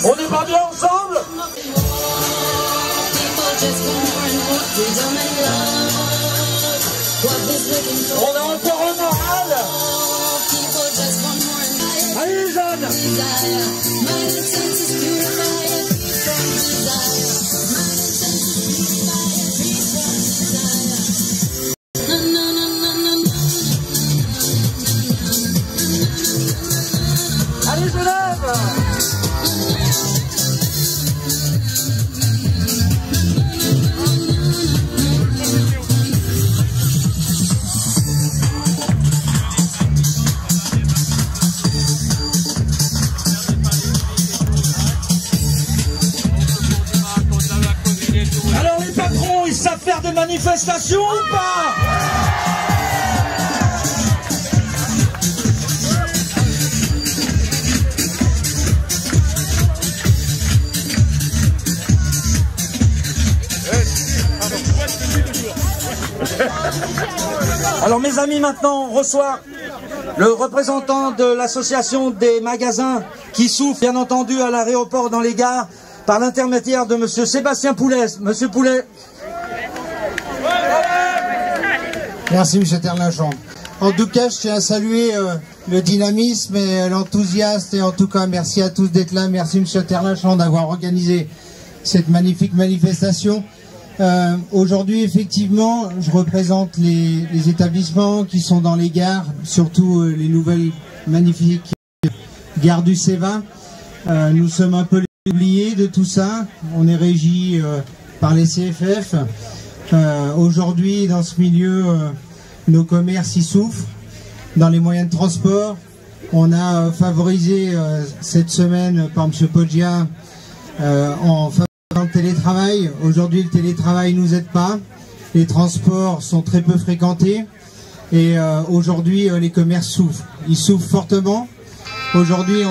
On n'est pas bien ensemble? On a encore un moral. Allez les jeunes. Allez Genève. Alors les patrons, ils savent faire des manifestations ou pas? Alors mes amis, maintenant on reçoit le représentant de l'association des magasins qui souffrent bien entendu à l'aéroport dans les gares par l'intermédiaire de monsieur Sébastien Poulet. Monsieur Poulet. Merci monsieur Terlinchon. En tout cas, je tiens à saluer le dynamisme et l'enthousiasme et en tout cas merci à tous d'être là. Merci monsieur Terlinchon d'avoir organisé cette magnifique manifestation. Aujourd'hui, effectivement, je représente les établissements qui sont dans les gares, surtout les nouvelles magnifiques gares du C20. Nous sommes un peu les oubliés de tout ça. On est régi par les CFF. Aujourd'hui, dans ce milieu, nos commerces y souffrent. Dans les moyens de transport, on a favorisé cette semaine par M. Poggia en favorisant le télétravail. Aujourd'hui, le télétravail ne nous aide pas. Les transports sont très peu fréquentés. Et aujourd'hui, les commerces souffrent. Ils souffrent fortement. Aujourd'hui,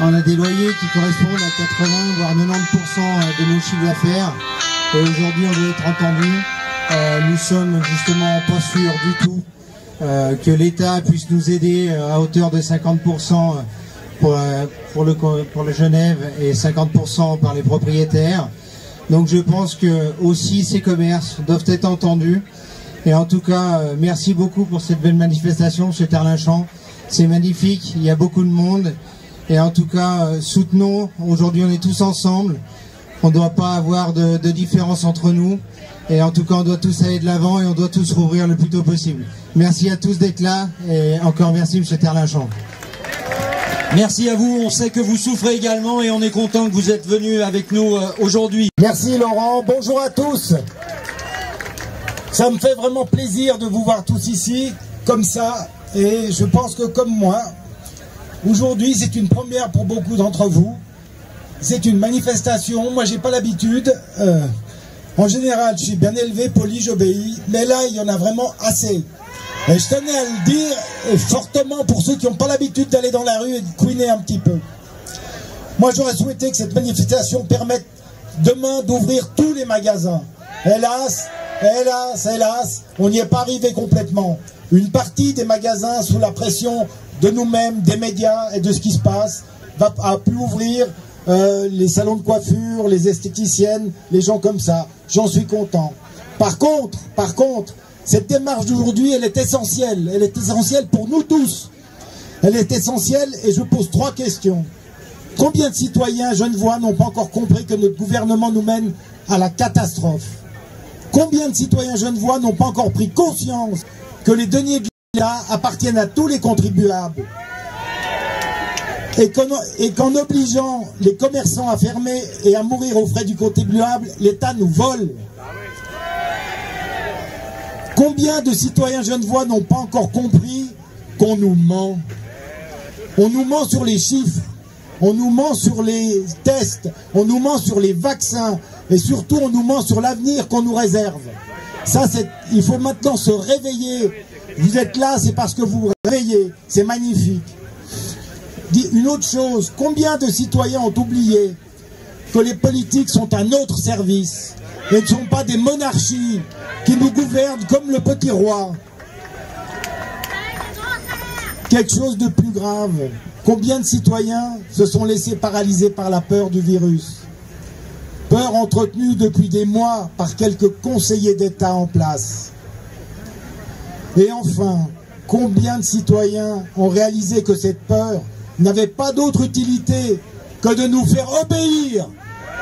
on a des loyers qui correspondent à 80 voire 90% de nos chiffres d'affaires. Et aujourd'hui, on doit être entendu. Nous sommes justement pas sûrs du tout que l'État puisse nous aider à hauteur de 50% pour le Genève et 50% par les propriétaires. Donc je pense que aussi ces commerces doivent être entendus. Et en tout cas, merci beaucoup pour cette belle manifestation, M. Terlinchon. C'est magnifique, il y a beaucoup de monde. Et en tout cas, soutenons. Aujourd'hui, on est tous ensemble. On ne doit pas avoir de différence entre nous. Et en tout cas, on doit tous aller de l'avant et on doit tous rouvrir le plus tôt possible. Merci à tous d'être là. Et encore merci, M. Terlinchon. Merci à vous, on sait que vous souffrez également et on est content que vous êtes venus avec nous aujourd'hui. Merci Laurent, bonjour à tous. Ça me fait vraiment plaisir de vous voir tous ici, comme ça, et je pense que comme moi, aujourd'hui c'est une première pour beaucoup d'entre vous. C'est une manifestation, moi j'ai pas l'habitude, en général je suis bien élevé, poli, j'obéis, mais là il y en a vraiment assez. Et je tenais à le dire, et fortement pour ceux qui n'ont pas l'habitude d'aller dans la rue et de couiner un petit peu. Moi j'aurais souhaité que cette manifestation permette demain d'ouvrir tous les magasins. Hélas, hélas, hélas, on n'y est pas arrivé complètement. Une partie des magasins, sous la pression de nous-mêmes, des médias et de ce qui se passe, a pu ouvrir les salons de coiffure, les esthéticiennes, les gens comme ça. J'en suis content. Par contre, cette démarche d'aujourd'hui, elle est essentielle. Elle est essentielle pour nous tous. Elle est essentielle et je pose 3 questions. Combien de citoyens genevois n'ont pas encore compris que notre gouvernement nous mène à la catastrophe? Combien de citoyens genevois n'ont pas encore pris conscience que les deniers de l'État appartiennent à tous les contribuables? Et qu'en obligeant les commerçants à fermer et à mourir aux frais du contribuable, l'État nous vole? Combien de citoyens genevois n'ont pas encore compris qu'on nous ment. On nous ment sur les chiffres, on nous ment sur les tests, on nous ment sur les vaccins et surtout on nous ment sur l'avenir qu'on nous réserve. Ça, il faut maintenant se réveiller. Vous êtes là, c'est parce que vous vous réveillez. C'est magnifique. Une autre chose, combien de citoyens ont oublié que les politiques sont un autre service et ne sont pas des monarchies qui nous gouvernent comme le petit roi. Quelque chose de plus grave. Combien de citoyens se sont laissés paralyser par la peur du virus? Peur entretenue depuis des mois par quelques conseillers d'État en place. Et enfin, combien de citoyens ont réalisé que cette peur n'avait pas d'autre utilité que de nous faire obéir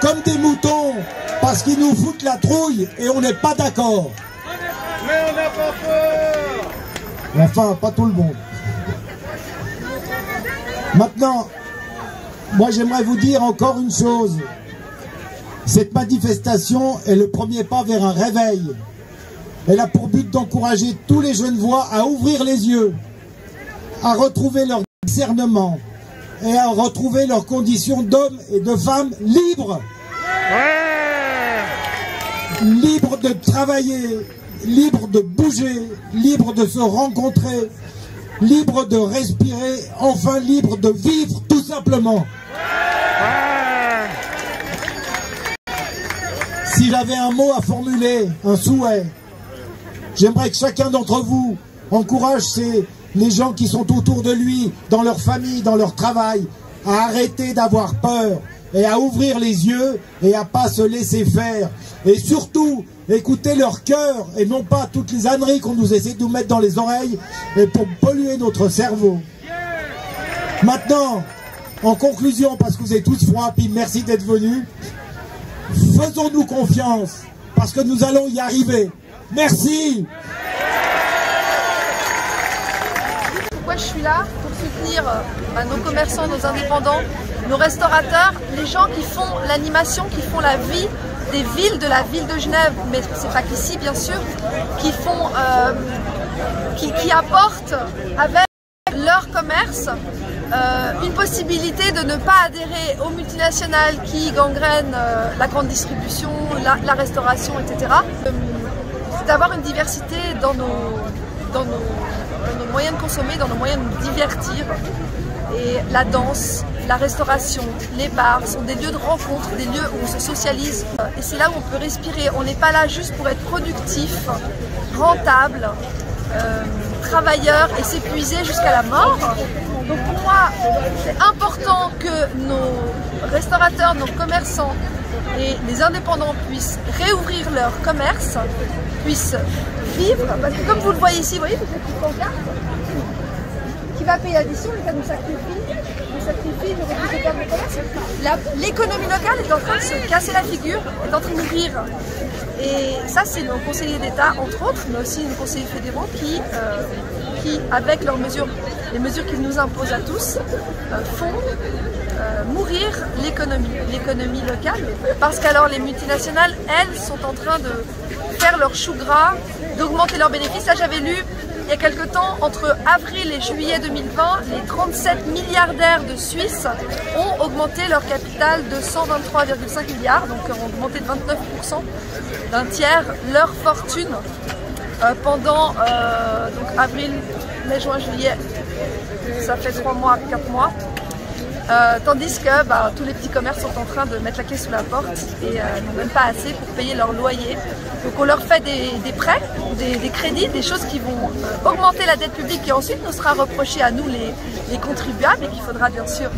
comme des moutons parce qu'ils nous foutent la trouille et on n'est pas d'accord. Mais on n'a pas peur. Enfin, pas tout le monde. Maintenant, moi j'aimerais vous dire encore une chose. Cette manifestation est le premier pas vers un réveil. Elle a pour but d'encourager tous les Genevois à ouvrir les yeux, à retrouver leur discernement et à retrouver leurs conditions d'hommes et de femmes libres. Libres de travailler, libres de bouger, libres de se rencontrer, libres de respirer, enfin libres de vivre tout simplement. Si j'avais un mot à formuler, un souhait, j'aimerais que chacun d'entre vous encourage les gens qui sont autour de lui, dans leur famille, dans leur travail, à arrêter d'avoir peur et à ouvrir les yeux et à pas se laisser faire. Et surtout, écouter leur cœur et non pas toutes les âneries qu'on nous essaie de nous mettre dans les oreilles et pour polluer notre cerveau. Maintenant, en conclusion, parce que vous êtes tous froids, puis merci d'être venus, faisons-nous confiance, parce que nous allons y arriver. Merci. Pourquoi je suis là? Pour soutenir nos commerçants, nos indépendants, nos restaurateurs, les gens qui font l'animation, qui font la vie des villes, de la ville de Genève, mais c'est pas qu'ici bien sûr, qui font, qui apportent avec leur commerce une possibilité de ne pas adhérer aux multinationales qui gangrènent la grande distribution, la restauration, etc. D'avoir une diversité dans nos moyens de consommer, dans nos moyens de nous divertir. Et la danse, la restauration, les bars sont des lieux de rencontre, des lieux où on se socialise. Et c'est là où on peut respirer. On n'est pas là juste pour être productif, rentable, travailleur et s'épuiser jusqu'à la mort. Donc pour moi, c'est important que nos restaurateurs, nos commerçants et les indépendants puissent réouvrir leur commerce, puissent vivre. Parce que comme vous le voyez ici, vous voyez cette petite pancarte qui va payer l'addition, l'État nous sacrifie, nous refuse de perdre le commerce. L'économie locale est en train de se casser la figure, est en train de mourir. Et ça, c'est nos conseillers d'État, entre autres, mais aussi nos conseillers fédéraux qui avec leurs mesures, les mesures qu'ils nous imposent à tous, font mourir l'économie locale. Parce qu'alors les multinationales, elles, sont en train de faire leur chou gras, d'augmenter leurs bénéfices. Là, j'avais lu il y a quelque temps, entre avril et juillet 2020, les 37 milliardaires de Suisse ont augmenté leur capital de 123,5 milliards, donc ont augmenté de 29%, d'un tiers leur fortune pendant donc avril, mai, juin, juillet, ça fait 3 mois, 4 mois. Tandis que tous les petits commerces sont en train de mettre la clé sous la porte et n'ont même pas assez pour payer leur loyer. Donc on leur fait des prêts, des crédits, des choses qui vont augmenter la dette publique et ensuite nous sera reproché à nous les contribuables et qu'il faudra bien sûr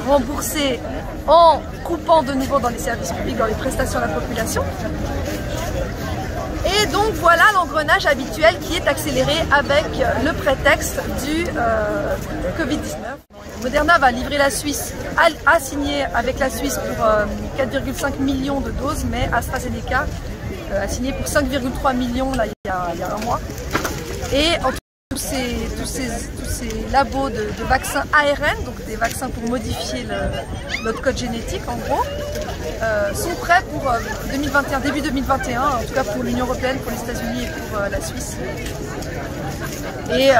rembourser en coupant de nouveau dans les services publics, dans les prestations à la population. Et donc voilà l'engrenage habituel qui est accéléré avec le prétexte du Covid-19. Moderna va livrer la Suisse, a signé avec la Suisse pour 4,5 millions de doses, mais AstraZeneca a signé pour 5,3 millions là, il y a un mois. Et en tous ces labos de vaccins ARN, donc des vaccins pour modifier notre code génétique en gros, sont prêts pour 2021, début 2021, en tout cas pour l'Union européenne, pour les États-Unis et pour la Suisse. Et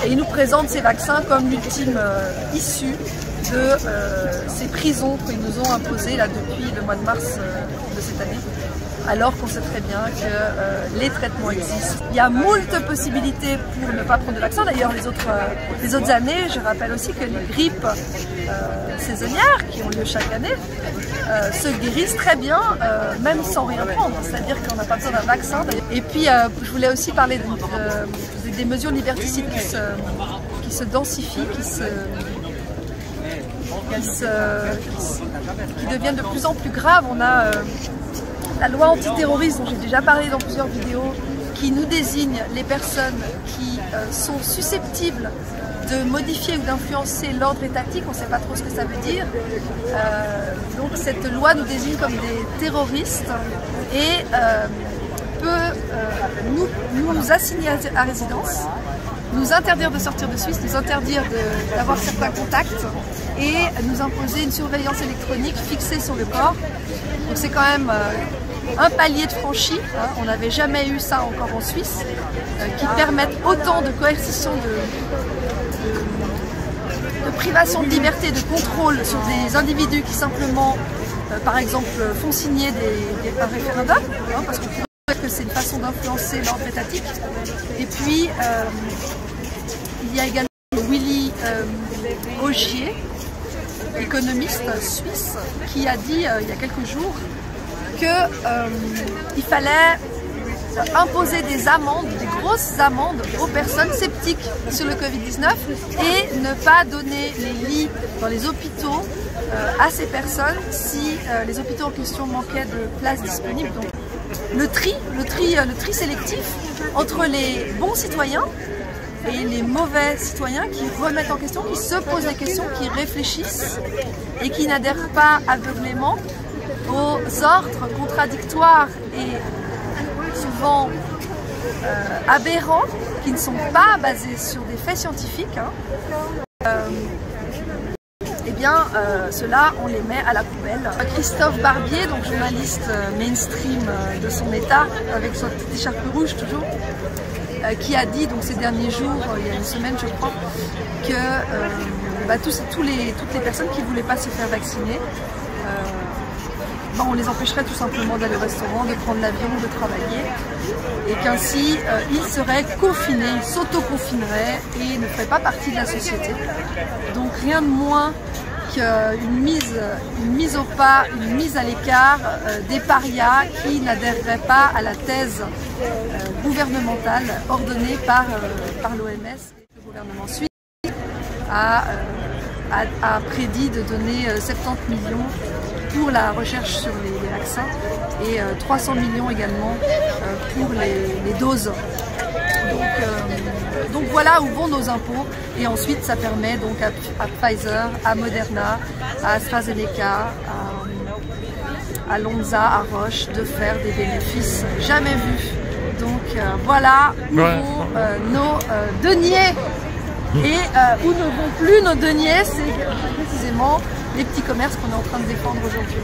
il nous présente ces vaccins comme l'ultime issue de ces prisons qu'ils nous ont imposées là, depuis le mois de mars de cette année, alors qu'on sait très bien que les traitements existent. Il y a moult possibilités pour ne pas prendre de vaccin. D'ailleurs, les autres années, je rappelle aussi que les grippes saisonnières qui ont lieu chaque année se guérissent très bien, même sans rien prendre. C'est-à-dire qu'on n'a pas besoin d'un vaccin. Et puis, je voulais aussi parler des mesures liberticides qui se densifient, qui deviennent de plus en plus graves. On a la loi antiterroriste dont j'ai déjà parlé dans plusieurs vidéos, qui nous désigne les personnes qui sont susceptibles de modifier ou d'influencer l'ordre étatique. On ne sait pas trop ce que ça veut dire. Donc cette loi nous désigne comme des terroristes et peut nous assigner à résidence, nous interdire de sortir de Suisse, nous interdire d'avoir certains contacts et nous imposer une surveillance électronique fixée sur le corps. Donc c'est quand même un palier de franchi, hein. On n'avait jamais eu ça encore en Suisse, qui permettent autant de coercition, de privation de liberté, de contrôle sur des individus qui simplement, par exemple, font signer un référendum, hein, parce qu'on trouve que c'est une façon d'influencer l'ordre étatique. Et puis, il y a également Willy Ogier, économiste suisse, qui a dit il y a quelques jours qu'il fallait imposer des amendes, des grosses amendes aux personnes sceptiques sur le Covid-19 et ne pas donner les lits dans les hôpitaux à ces personnes si les hôpitaux en question manquaient de places disponibles. Donc, le tri sélectif entre les bons citoyens et les mauvais citoyens qui remettent en question, qui se posent des questions, qui réfléchissent et qui n'adhèrent pas aveuglément aux ordres contradictoires et souvent aberrants, qui ne sont pas basés sur des faits scientifiques, hein. Eh bien, ceux-là, on les met à la poubelle. Christophe Barbier, donc journaliste mainstream de son état, avec son petite écharpe rouge toujours, qui a dit donc ces derniers jours, il y a une semaine je crois, que toutes les personnes qui ne voulaient pas se faire vacciner, on les empêcherait tout simplement d'aller au restaurant, de prendre l'avion, de travailler, et qu'ainsi ils seraient confinés, ils s'auto-confineraient et ne feraient pas partie de la société. Donc rien de moins qu'une mise au pas, une mise à l'écart des parias qui n'adhéreraient pas à la thèse gouvernementale ordonnée par l'OMS. Le gouvernement suisse a prédit de donner 70 millions pour la recherche sur les vaccins et 300 millions également pour les doses. Donc voilà où vont nos impôts, et ensuite ça permet donc à Pfizer, à Moderna, à AstraZeneca, à Lonza, à Roche de faire des bénéfices jamais vus. Donc voilà où vont nos deniers, et où ne vont plus nos deniers, c'est précisément les petits commerces qu'on est en train de défendre aujourd'hui.